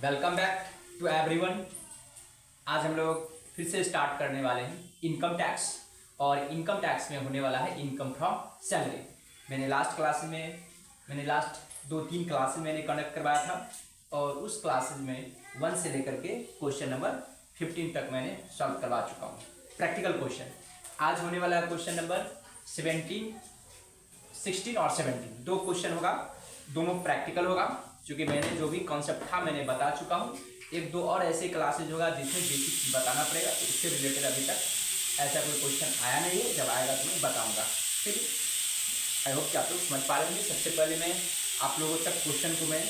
Welcome back to everyone. आज हम लोग फिर से स्टार्ट करने वाले हैं इनकम टैक्स। और इनकम टैक्स में होने वाला है इनकम फ्रॉम सैलरी। मैंने लास्ट 2-3 क्लासेस मैंने कंडक्ट करवाया था और उस क्लासेस में 1 से लेकर के क्वेश्चन नंबर 15 तक मैंने सॉल्व करवा चुका हूँ प्रैक्टिकल क्वेश्चन। आज होने वाला है क्वेश्चन नंबर 17, 16 और 17 दो क्वेश्चन होगा, दोनों प्रैक्टिकल होगा। क्योंकि मैंने जो भी कॉन्सेप्ट था मैंने बता चुका हूँ। एक दो और ऐसे क्लासेज होगा जिसमें बेसिक बताना पड़ेगा, तो उससे रिलेटेड अभी तक ऐसा कोई क्वेश्चन आया नहीं है। जब आएगा तो मैं बताऊँगा, ठीक है। आई होप कि आप लोग समझ पा रहे होंगे। सबसे पहले मैं आप लोगों तक क्वेश्चन को मैं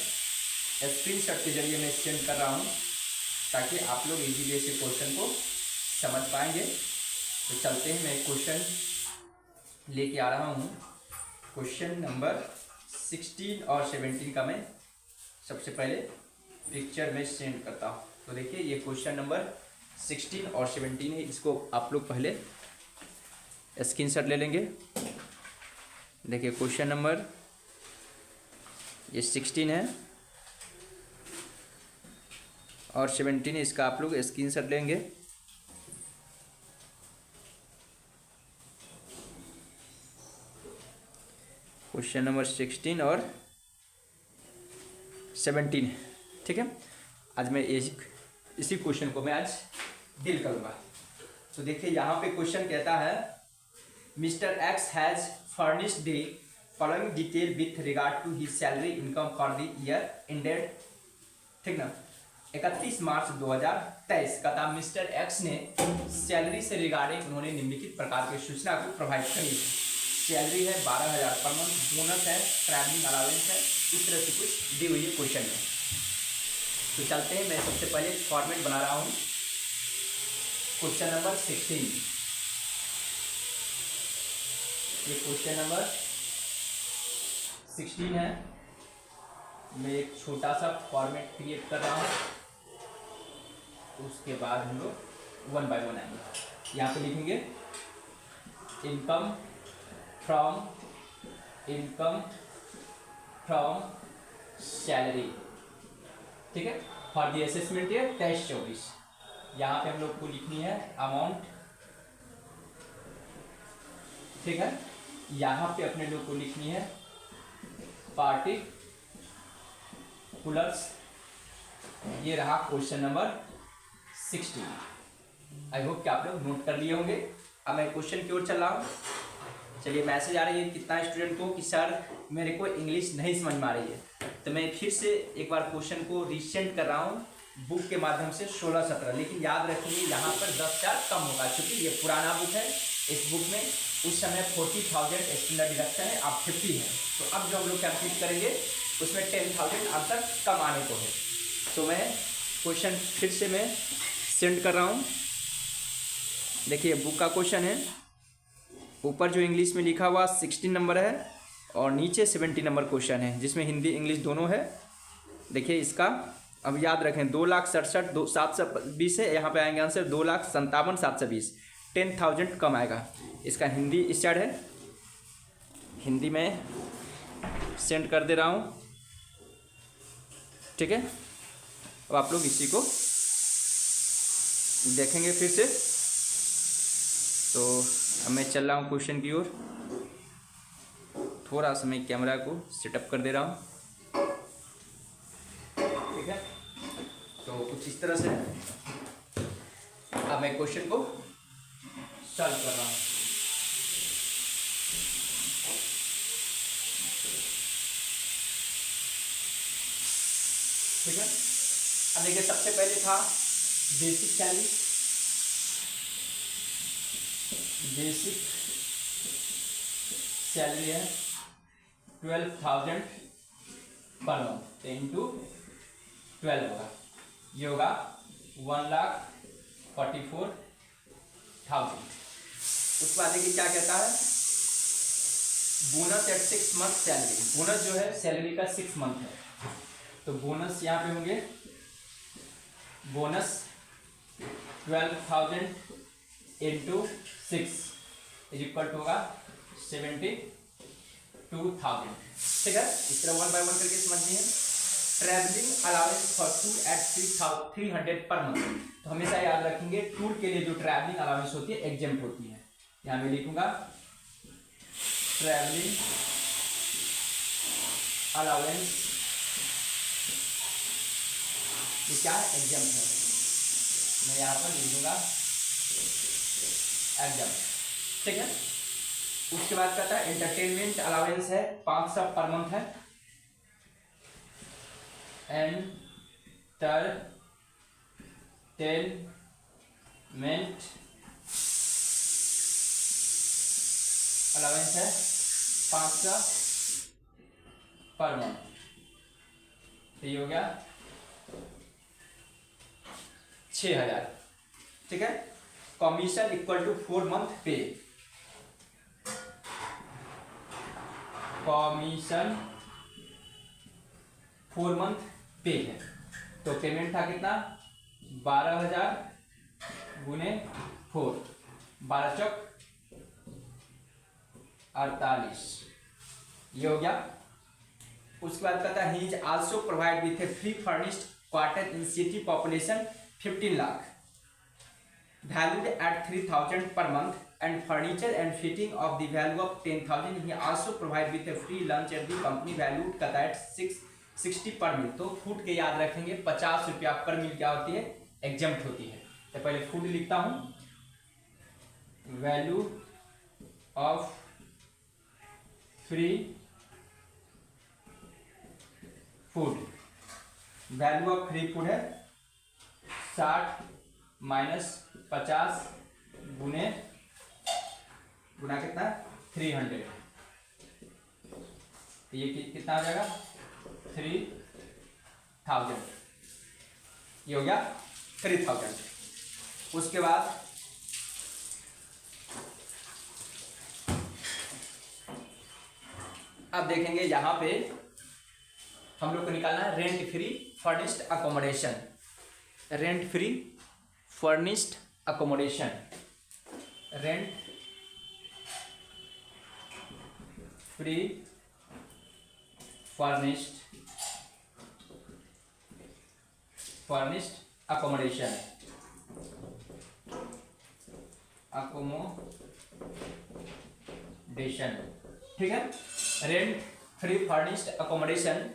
स्क्रीनशॉट के जरिए मैं सेंड कर रहा हूँ ताकि आप लोग इजीली से क्वेश्चन को समझ पाएंगे। तो चलते हैं, मैं एक क्वेश्चन लेके आ रहा हूँ। क्वेश्चन नंबर 16 और 17 का मैं सबसे पहले पिक्चर में सेंड करता हूँ। तो देखिए ये क्वेश्चन नंबर 16 और 17 है। इसको आप लोग पहले स्क्रीनशॉट ले लेंगे। देखिए क्वेश्चन नंबर ये 16 है और 17 है, इसका आप लोग स्क्रीनशॉट लेंगे। क्वेश्चन नंबर 16 और 17 है, ठीक है। आज मैं इसी क्वेश्चन को मैं आज डील करूँगा। तो देखिए यहाँ पे क्वेश्चन कहता है mister X has furnished the following detail with regard to his salary income for the year ended, ठीक ना, 31 मार्च 2023 का था। मिस्टर एक्स ने सैलरी से रिगार्डिंग उन्होंने निम्नलिखित प्रकार की सूचना को प्रोवाइड करी है। सैलरी है 12,000 पर मंथ, बोनस है, ट्रैवलिंग अलाउंस है, इस तरह से कुछ दी हुई है क्वेश्चन में। तो चलते हैं, मैं सबसे पहले फॉर्मेट बना रहा हूँ। क्वेश्चन नंबर 16, ये क्वेश्चन नंबर 16 है। मैं एक छोटा सा फॉर्मेट क्रिएट कर रहा हूँ, उसके बाद हम लोग 1 बाय 1 आएंगे। यहाँ पे लिखेंगे इनकम फ्रॉम सैलरी, ठीक है, फॉर द असेसमेंट ईयर 23-24। यहाँ पे हम लोग को लिखनी है अमाउंट, ठीक है। यहाँ पे अपने लोग को लिखनी है पार्टिकुलर्स। ये रहा क्वेश्चन नंबर 16। आई होप कि आप लोग नोट कर लिए होंगे। अब मैं क्वेश्चन की ओर चल रहा हूँ। चलिए, मैसेज आ रही है कितना स्टूडेंट को कि सर मेरे को इंग्लिश नहीं समझ में आ रही है। तो मैं फिर से एक बार क्वेश्चन को रीसेंड कर रहा हूँ बुक के माध्यम से 16-17। लेकिन याद रखिए यहाँ पर 10,000 कम होगा, क्योंकि ये पुराना बुक है। इस बुक में उस समय 40,000 स्टैंडर्ड डिडक्शन है, अब 50 है। तो अब जो हम लोग कैलकुलेट करेंगे उसमें 10,000 आंसर कम आने को है। तो मैं क्वेश्चन फिर से मैं सेंड कर रहा हूँ। देखिए बुक का क्वेश्चन है, ऊपर जो इंग्लिश में लिखा हुआ 16 नंबर है और नीचे 70 नंबर क्वेश्चन है, जिसमें हिंदी इंग्लिश दोनों है। देखिए इसका अब याद रखें 2,67,720 है। यहाँ पे आएंगे आंसर 2,57,720, 10,000 कम आएगा। इसका हिंदी इस साइड है, हिंदी में सेंड कर दे रहा हूँ, ठीक है। अब आप लोग इसी को देखेंगे फिर से। तो अब मैं चल रहा हूँ क्वेश्चन की ओर। थोड़ा सा मैं कैमरा को सेटअप कर दे रहा हूँ, ठीक है। तो कुछ इस तरह से अब मैं क्वेश्चन को सॉल्व कर रहा हूँ। ठीक है, अब देखिए सबसे पहले था बेसिक सैलरी। बेसिक सैलरी है 12,000 पर मंथ, इंटू 12 होगा, ये होगा 1,44,000। उसके बाद देखिए क्या कहता है, bonus at 6 month salary. Bonus जो है सैलरी का 6 मंथ है, तो बोनस यहाँ पे होंगे, bonus 12,000 into 6 is equal to होगा 72,000, ठीक है। इस तरह 1 बाय 1 करके समझिए। Travelling allowance for tour at 300 per month. तो हमेशा याद रखेंगे टूर के लिए जो ट्रैवलिंग अलाउंस होती है एग्जेम्प्ट होती है। यहाँ मैं लिखूंगा ट्रैवलिंग अलाउंस, ये क्या है, एग्जेम्प्ट है। मैं यहाँ पर लिख दूंगा एग्जेम्प्ट, ठीक है। उसके बाद कहता है एंटरटेनमेंट अलाउंस है 500 पर मंथ है। एंटरटेनमेंट अलाउंस है 500 पर मंथ। ये हो गया 6000, ठीक है। कमीशन इक्वल टू 4 मंथ पे, कमीशन 4 मंथ पे है। तो पेमेंट था कितना, 12,000 गुने 4, 12 चौक 48, ये हो गया। उसके बाद कहता है he is also provide with A free furnished quarter in city population 15 lakh valued at 3,000 per month and furniture and fitting of the value of 10,000. He also provide with a free lunch at the company valued कहता है 660 पर मील। तो food के याद रखेंगे 50 रुपया पर मील क्या होती है, एग्जेम्प्ट होती है। तो पहले फूड लिखता हूं, value of free food, value of free food है 60 माइनस 50 गुना कितना 300, तो ये कितना आ जाएगा 3000, ये हो गया 3000। उसके बाद अब देखेंगे यहां पे हम लोग को निकालना है rent free furnished accommodation, rent free furnished accommodation, rent free furnished accommodation, ठीक है। रेंट फ्री फर्निश्ड अकोमोडेशन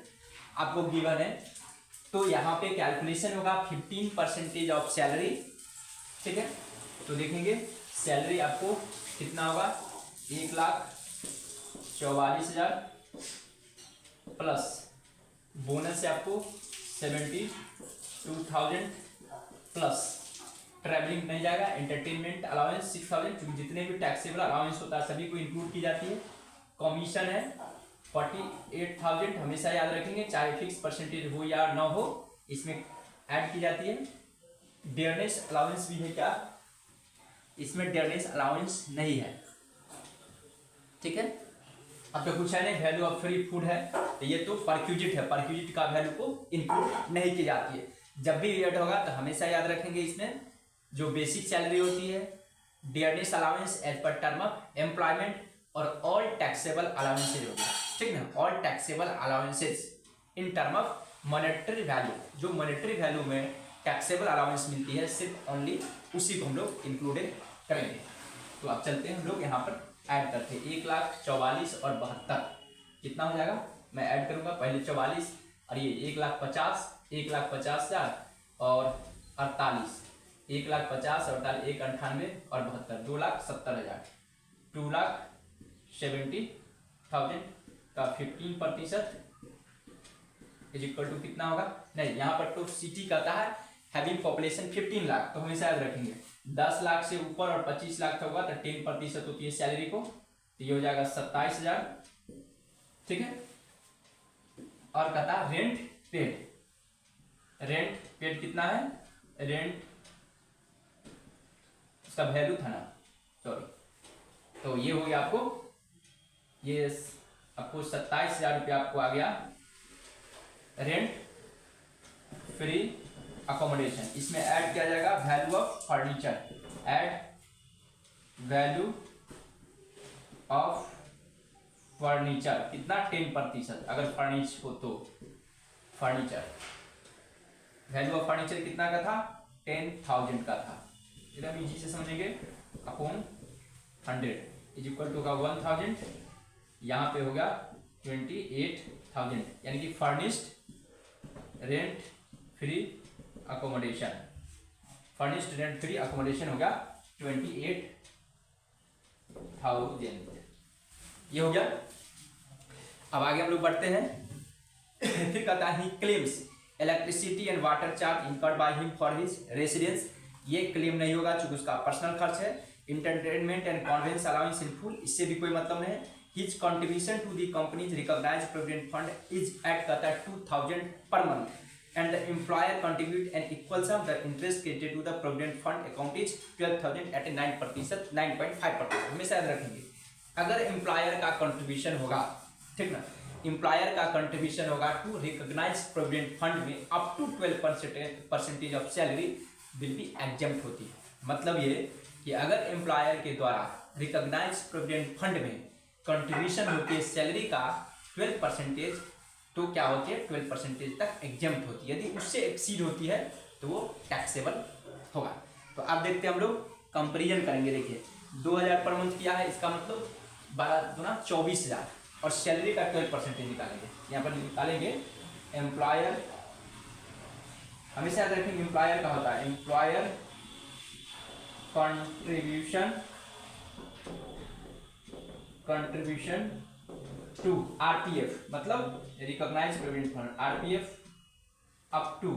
आपको गिवन है, तो यहाँ पे कैलकुलेशन होगा 15% ऑफ सैलरी, ठीक है। तो देखेंगे सैलरी आपको कितना होगा, 1,44,000 प्लस बोनस है आपको 72,000 प्लस ट्रैवलिंग नहीं जाएगा, एंटरटेनमेंट अलाउंस 6,000, क्योंकि जितने भी टैक्सेबल अलाउंस होता है सभी को इंक्लूड की जाती है। कमीशन है 48,000, हमेशा याद रखेंगे चाहे फिक्स परसेंटेज हो या ना हो, इसमें ऐड की जाती है। डियरनेस अलाउंस भी है क्या, इसमें डियरनेस अलाउंस नहीं है, ठीक है। अब तो कुछ है नहीं, वैल्यू ऑफ फ्री फूड है, तो ये तो परक्यूजिट है, परक्यूजिट का वैल्यू को इंक्लूड नहीं की जाती है। जब भी ऐड होगा तो हमेशा याद रखेंगे इसमें जो बेसिक सैलरी होती है, dearness allowance as per term of employment और ऑल टैक्सेबल अलाउंसेज होगा, ठीक ना, all taxable allowances in term of monetary value, जो मॉनेटरी वैल्यू में टैक्सेबल अलाउंस मिलती है सिर्फ ओनली उसी को हम लोग इंक्लूडेड करेंगे। तो अब चलते हैं हम लोग यहाँ पर ऐड करते हैं 1,44,000 और 72 कितना हो जाएगा, मैं ऐड करूँगा पहले 44 और ये 1,50,000 और 48, 1,50,000 और 1,98 और 72, 2,70,000, 2,70,000 का 15% इज इक्वल टू कितना होगा, नहीं यहाँ पर तो सिटी कहता है हैविंग पॉपुलेशन 15 लाख, तो हमेशा याद रखेंगे 10 लाख से ऊपर और 25 लाख का होगा तो 10% होती है सैलरी को, तो ये हो जाएगा 27,000, ठीक है। और कहता है रेंट पेड, रेंट पेड कितना है, रेंट उसका वैल्यू था ना, सॉरी, तो ये हो गया आपको, ये आपको 27,000 रुपया आपको आ गया रेंट फ्री अकोमोडेशन। इसमें ऐड किया जाएगा value of furniture, add value of furniture कितना 10%, अगर फर्निश हो तो फर्नीचर, वैल्यू ऑफ फर्नीचर कितना का था 10,000 का था, एकदम इजी से समझेंगे, अपॉन 100 इज इक्वल टू का 1000, यहाँ पे होगा 28,000, यानी कि furnished rent free accommodation, furnished rent free accommodation होगा 28,000, ये हो गया। अब आगे हम लोग बढ़ते हैं। फिर कहता है claims electricity and water charge incurred by him for his residence, ये क्लेम नहीं होगा चूंकि उसका पर्सनल खर्च है। Entertainment and conveyance allowance in full, इससे भी कोई मतलब नहीं है। His contribution to the company's recognised provident fund is at कहता है 2000 per month and the employer contribute an equal sum, the interest credited to the provident fund account is 12,000 at a 9%, 9.5%, हमेशा याद रखेंगे। अगर एम्प्लॉयर का contribution होगा, ठीक ना, एम्प्लॉयर का कंट्रीब्यूशन होगा टू रिकॉग्नाइज प्रोविडेंट फंड में up to 12% of salary will be exempt होती है। मतलब ये कि अगर एम्प्लॉयर के द्वारा रिकॉग्नाइज प्रोविडेंट फंड में कंट्रीब्यूशन होती है सैलरी का 12%, तो क्या होती है 12% तक एग्जेम्प्ट होती है। यदि उससे एक्सीड होती है तो वो टैक्सेबल होगा। तो आप देखते हैं हम लोग कंपेरिजन करेंगे। देखिए 2000 पर मंथ किया है, इसका मतलब 12 गुना 24,000 और सैलरी का 12% निकालेंगे। यहाँ पर निकालेंगे एम्प्लॉयर, हमेशा याद रखेंगे एम्प्लॉयर का होता है एम्प्लॉयर कंट्रीब्यूशन टू आरपीएफ, मतलब recognise provident fund, RPF up to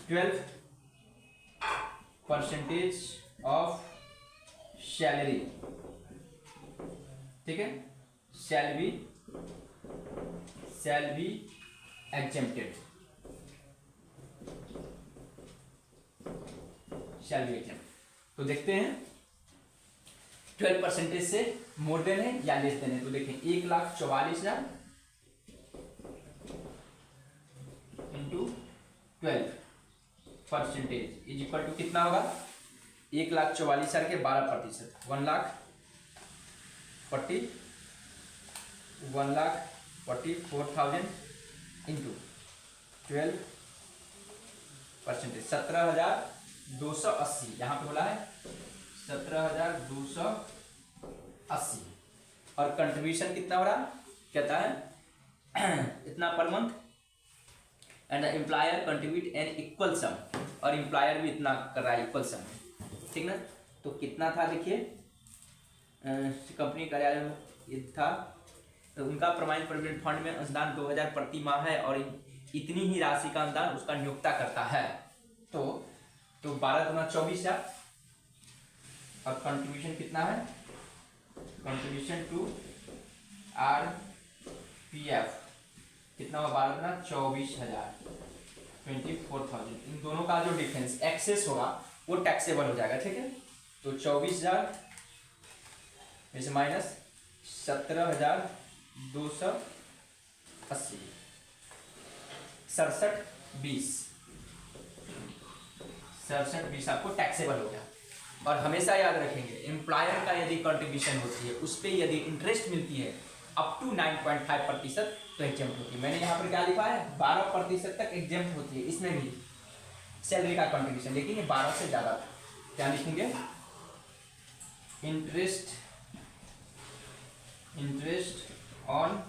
12% of salary, ठीक है, shall be exempted, shall be exempt. तो देखते हैं 12% से मोर देन है या लेस देन है। तो देखें 1,44,000 इंटू 12% इज इक्वल टू कितना होगा 1,44,000 के 12%, 1,44,000 इंटू 12%, 17,280, यहाँ पे बोला है 17,280। और कंट्रीब्यूशन कितना हो रहा कहता है इतना per month, and the employer contribute an equal sum, और एम्प्लॉयर भी इतना कर रहा है इक्वल सम, ठीक ना। तो कितना था देखिए, कंपनी कार्यालय में ये था, तो उनका प्रमाणित प्रोविडेंट फंड में अंशदान 2,000 प्रति माह है और इतनी ही राशि का अनुदान उसका नियोक्ता करता है। तो 12 गुना 24,000 और कंट्रीब्यूशन कितना है, कंट्रीब्यूशन टू आरपीएफ कितना होगा 12 गुना 24,000, 24,000। इन दोनों का जो डिफरेंस एक्सेस होगा वो टैक्सेबल हो जाएगा, ठीक है। तो 24,000 में से माइनस 17,280, 67,20 आपको टैक्सेबल हो गया। और हमेशा याद रखेंगे एम्प्लॉयर का यदि कंट्रीब्यूशन होती है उस पर यदि इंटरेस्ट मिलती है अप टू 9.5% तो एग्जेम्प्ट होती है। मैंने यहाँ पर क्या लिखा है 12% तक एग्जेम्प्ट होती है, इसमें भी सैलरी का कंट्रीब्यूशन, लेकिन ये 12 से ज़्यादा था। क्या लिखेंगे interest on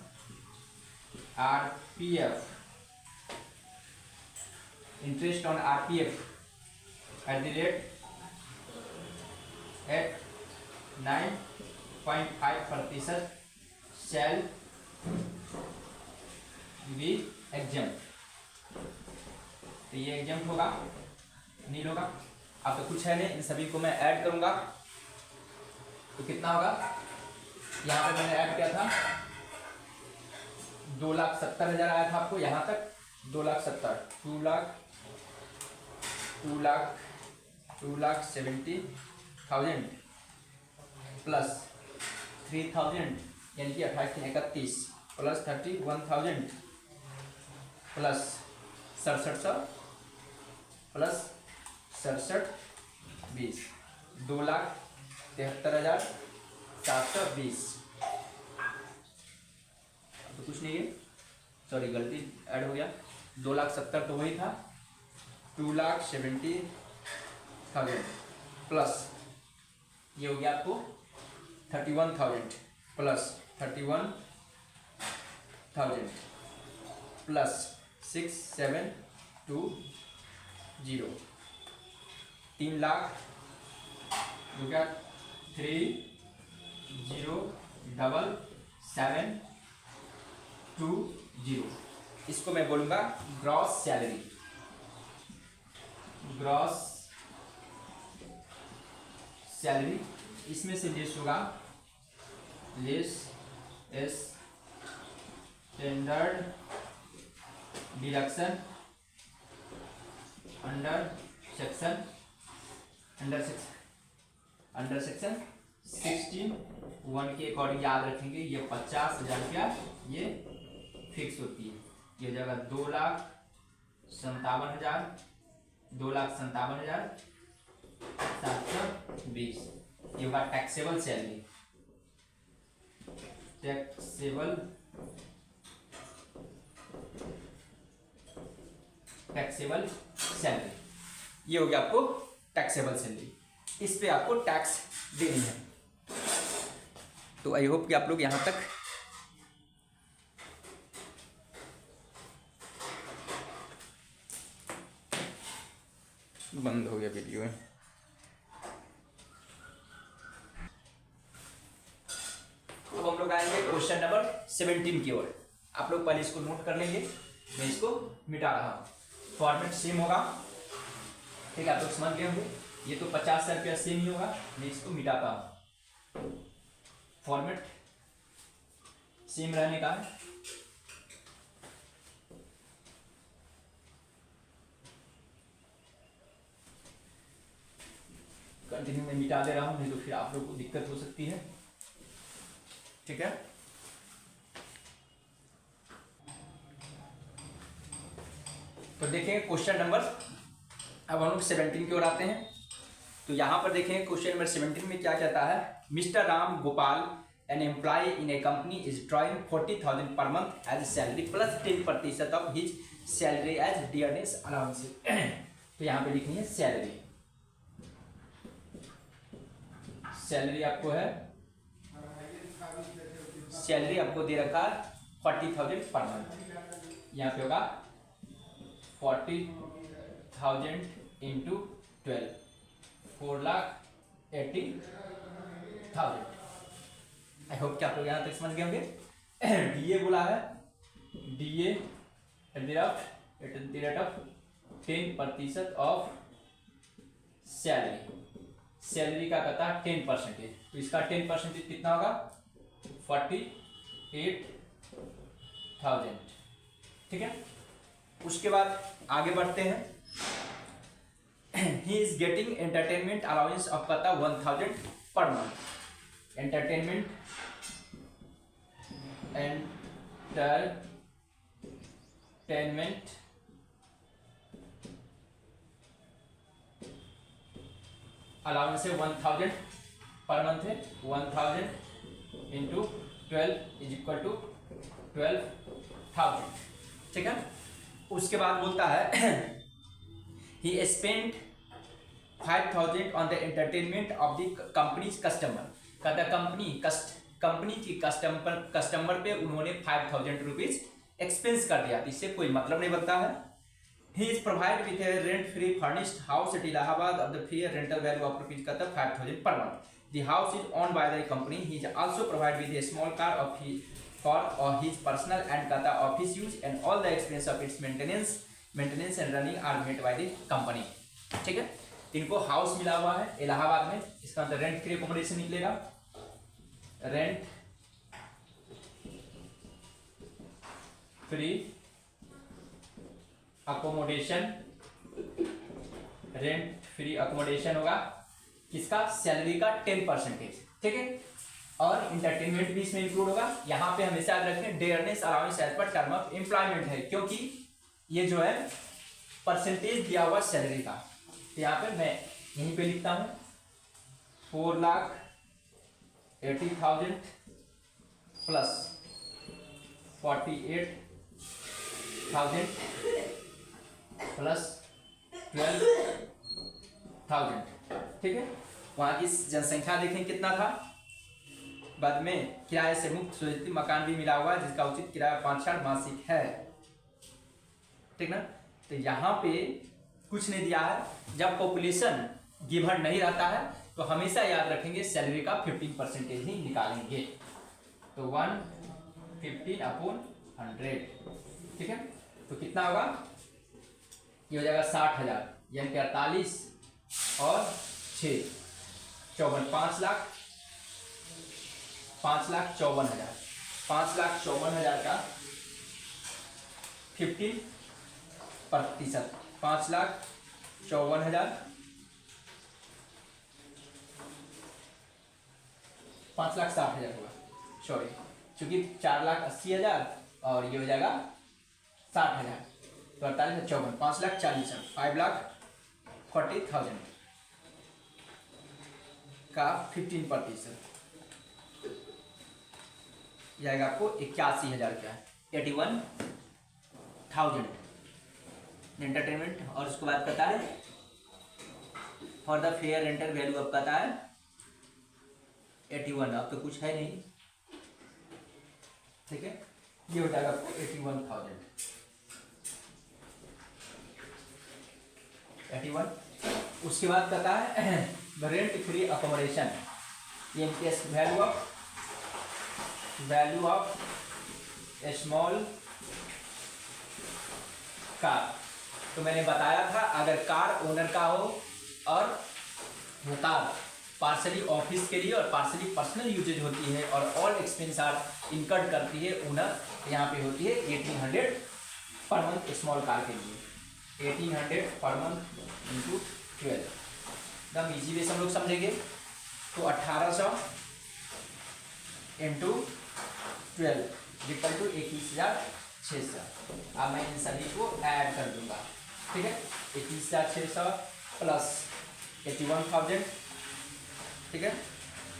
RPF, interest on RPF at the rate at 9.5% shall be exempt. तो ये एग्जेम्प्ट होगा नहीं होगा, अब तो कुछ है नहीं, इन सभी को मैं ऐड करूंगा तो कितना होगा, यहाँ पे मैंने ऐड किया था 2,70,000 आया था आपको, यहाँ तक 2,70,000, 2,70,000 प्लस 3,000 यानी कि 28,31 प्लस 31,000 प्लस 67,000 प्लस 67,20, 2,73,720। तो कुछ कुछ नहीं है, सॉरी गलती ऐड हो गया, 2,70,000 तो वही था, 2,70,000 प्लस ये हो गया आपको 31,000 प्लस 31,000 प्लस 6,720, 3,00,000 हो गया, 3,077,20। इसको मैं बोलूँगा ग्रॉस सैलरी। ग्रॉस सैलरी, इसमें से लेस होगा, less S standard deduction under section 16(1) के अकॉर्डिंग याद रखेंगे। ये 50,000 रुपया ये फिक्स होती है। ये जगह 2,57,000, 2,57,720 ये होगा टैक्सेबल सैलरी। टैक्सेबल सैलरी ये हो गया आपको टैक्सेबल सैलरी। इस पे आपको टैक्स देनी है। तो आई होप कि आप लोग यहां तक बंद हो गया वीडियो है। तो हम लोग आएंगे क्वेश्चन नंबर 17 की ओर। आप लोग पहले इसको नोट कर लेंगे, मैं इसको मिटा रहा हूं। फॉर्मेट सेम होगा, ठीक है, आप लोग समझ गए होंगे। ये तो 50,000 रुपया सेम ही होगा, मैं इसको मिटाता हूं। फॉर्मेट सेम रहने का है। कंटिन्यू में मिटा दे रहा हूं, नहीं तो फिर आप लोग को दिक्कत हो सकती है, ठीक है। तो देखेंगे क्वेश्चन नंबर, अब हम लोग 17 की ओर आते हैं। तो यहां पर देखेंगे क्वेश्चन नंबर 17 में क्या कहता है। Mister Ram Gopal an employ in a company is drawing 40,000 per month as salary plus 10% of his salary as dearness allowance. तो यहाँ पे लिखेंगे सैलरी। सैलरी आपको है, सैलरी आपको दे रखा 40,000 पर मंथ। यहाँ पे होगा 40,000 इंटू 12, 4,80,000। आई होप कि आप लोग यहाँ तक समझ गए होंगे। डीए बोला है, DA eight the rate of 10% of salary. Salary का कहता है 10%, तो इसका 10% कितना होगा 48,000, ठीक है। उसके बाद आगे बढ़ते हैं। He is getting entertainment allowance of कहता 1,000 पर मंथ। एंटरटेनमेंट अलाउंस है 1,000 पर मंथ है। 1,000 इंटू 12 इज इक्वल टू 12,000, ठीक है। उसके बाद बोलता है ही spend 5,000 on the entertainment of the company's customer. कहता कंपनी की कस्टमर पे उन्होंने 5,000 रुपीज एक्सपेंस कर दिया। इससे कोई मतलब नहीं बनता है। He is provide with a rent free furnished house at Allahabad of the fair rental value of rupees कहता 5,000 per month. The house is owned by the company. He is also provide with a small car of for his personal and कहता office use and all the expense of its maintenance and running are met by the company, ठीक है। इनको house मिला हुआ है इलाहाबाद में, इसका मतलब रेंट फ्री अकोमोडेशन निकलेगा। रेंट फ्री अकोमोडेशन होगा किसका, सैलरी का 10%, ठीक है। और इंटरटेनमेंट भी इसमें इंक्लूड होगा। यहाँ पे हमेशा याद रखें dearness allowance as per term of employment है, क्योंकि ये जो है परसेंटेज दिया हुआ सैलरी का। तो यहाँ पे मैं यहीं पे लिखता हूँ 4,80,000 प्लस 48,000 प्लस 12,000, ठीक है। वहाँ की जनसंख्या देखें कितना था। बाद में किराए से मुक्त सुरक्षित मकान भी मिला हुआ है जिसका उचित किराया 5,000 मासिक है, ठीक ना। तो यहाँ पे कुछ नहीं दिया है। जब पॉपुलेशन गिवन नहीं रहता है तो हमेशा याद रखेंगे सैलरी का 15% ही निकालेंगे। तो 115/100, ठीक है। तो कितना होगा, ये हो जाएगा 60,000, यानी कि 48 और 6 54, 5,54,000। 5,54,000 का 15%, 5,54,000, 5,60,000 होगा, सॉरी, चूंकि 4,80,000 और ये हो जाएगा 60,000, तो 48 54, 5,40,000, 5,40,000 का 15% जाएगा आपको 81,000 रुपया, 81,000 एंटरटेनमेंट। और उसके बाद पता है for the fair rental value अब पता है 81, अब तो कुछ है नहीं, ठीक है। ये हो जाएगा आपको 81,000, 81। उसके बाद पता है रेंट फ्री अकोमोडेशन, ये वैल्यू ऑफ स्मॉल कार। तो मैंने बताया था अगर कार ओनर का हो और वो कार पार्सली ऑफिस के लिए और पार्सली पर्सनल यूजेज होती है और ऑल एक्सपेंस आर इनकर्ड करती है ओनर, यहाँ पे होती है 1,800 पर मंथ स्मॉल कार के लिए, 1,800 पर मंथ इंटू 12। एकदम ईजी वे से हम लोग समझेंगे। तो 1,800 इंटू 12 इक्वल टू 21,600। अब मैं इन सभी को ऐड कर दूंगा, ठीक है। 21,600 प्लस 81,000, ठीक है,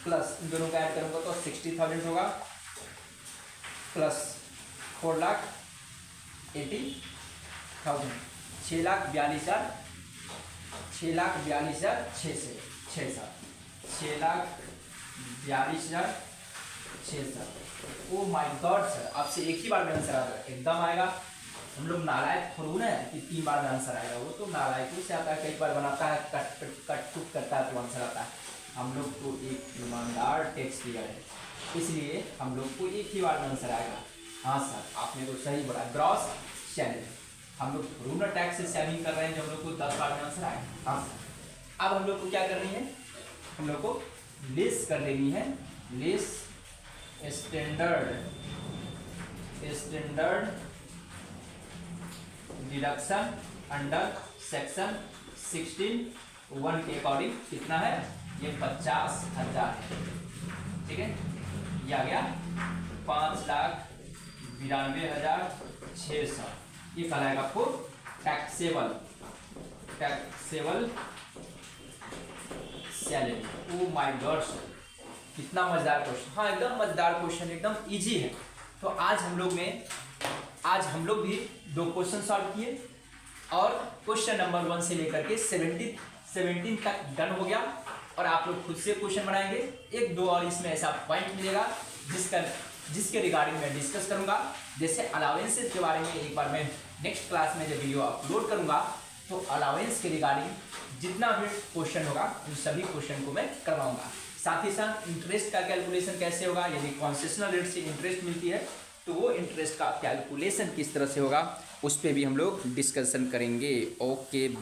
प्लस इन दोनों का ऐड करूंगा तो 60,000 होगा, plus 4,80,000, 6,42,000, 6,42,600। Oh my God sir, आपसे एक ही बार में आंसर आएगा, एकदम आएगा। हम लोग नालायक थोड़ा ना है कि 3 बार में आंसर आएगा, वो तो नालायक से आता है, कई बार बनाता है, कट करता है तो आंसर आता है। हम लोग तो एक ईमानदार टैक्स पेयर है, इसलिए हम लोग को एक ही बार में आंसर आएगा। हाँ सर, आपने तो सही बोला, ग्रॉस सैलरी। हम लोग रूनर टैक्स से सेविंग कर रहे हैं जो हम लोग को 10 बार में आंसर आएगा। हाँ सर, अब हम लोग को क्या करनी है, हम लोग को लेस कर लेनी है, less standard deduction under section 16(1) के अकॉर्डिंग कितना है, ये 50,000 है, ठीक है। ये आ गया 5,92,600। ये कहलाएगा आपको taxable salary. Oh my God, कितना मजेदार क्वेश्चन। हाँ, एकदम मजेदार क्वेश्चन, एकदम इजी है। तो आज हम लोग भी 2 क्वेश्चन सॉल्व किए और क्वेश्चन नंबर 1 से लेकर के 17 तक डन हो गया। और आप लोग खुद से क्वेश्चन बनाएंगे, 1-2 और इसमें ऐसा पॉइंट मिलेगा जिसके रिगार्डिंग मैं डिस्कस करूंगा। जैसे अलाउंसेस के बारे में एक बार मैं नेक्स्ट क्लास में जब वीडियो अपलोड करूंगा तो अलाउंस के रिगार्डिंग जितना भी क्वेश्चन होगा उन सभी क्वेश्चन को मैं करवाऊंगा। साथ ही साथ इंटरेस्ट का कैलकुलेशन कैसे होगा, यदि कंसेशनल रेट से इंटरेस्ट मिलती है तो वो इंटरेस्ट का कैलकुलेशन किस तरह से होगा, उस पर भी हम लोग डिस्कशन करेंगे। Okay bye.